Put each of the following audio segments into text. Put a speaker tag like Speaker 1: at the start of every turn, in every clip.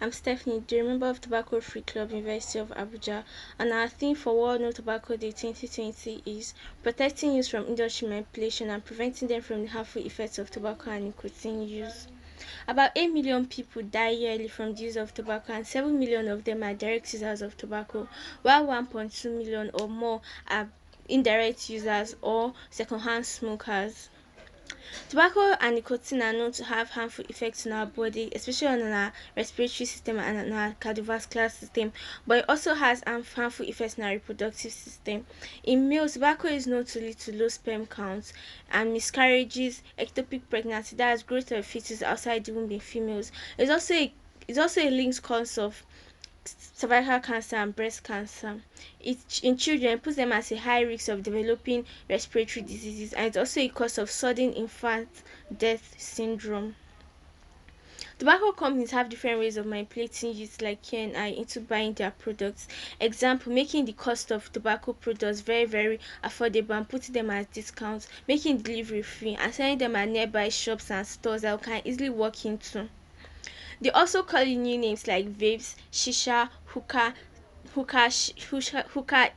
Speaker 1: I'm Stephanie, the member of Tobacco Free Club, University of Abuja, and our theme for World No Tobacco Day 2020 is protecting youth from industry manipulation and preventing them from the harmful effects of tobacco and nicotine use. About 8 million people die yearly from the use of tobacco, and 7 million of them are direct users of tobacco, while 1.2 million or more are indirect users or secondhand smokers. Tobacco and nicotine are known to have harmful effects on our body, especially on our respiratory system and on our cardiovascular system, but it also has harmful effects on our reproductive system. In males, tobacco is known to lead to low sperm counts and miscarriages, ectopic pregnancy, that is growth of fetus outside the womb in females. It's also a linked cause of cervical cancer and breast cancer. In children, it puts them at a high risk of developing respiratory diseases, and it's also a cause of sudden infant death syndrome. Tobacco companies have different ways of manipulating youth like you and I into buying their products. Example, making the cost of tobacco products very, very affordable and putting them at discounts, making delivery free, and selling them at nearby shops and stores that we can easily walk into. They also call it new names like vapes, shisha, hookah,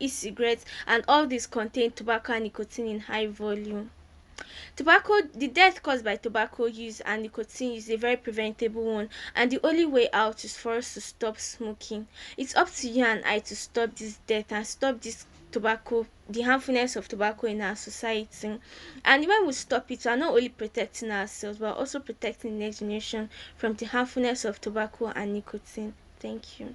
Speaker 1: e-cigarettes, and all these contain tobacco and nicotine in high volume. The death caused by tobacco use and nicotine use is a very preventable one, and the only way out is for us to stop smoking. It's up to you and I to stop this death and stop the harmfulness of tobacco in our society. And when we stop it, we are not only protecting ourselves, but also protecting the next generation from the harmfulness of tobacco and nicotine. Thank you.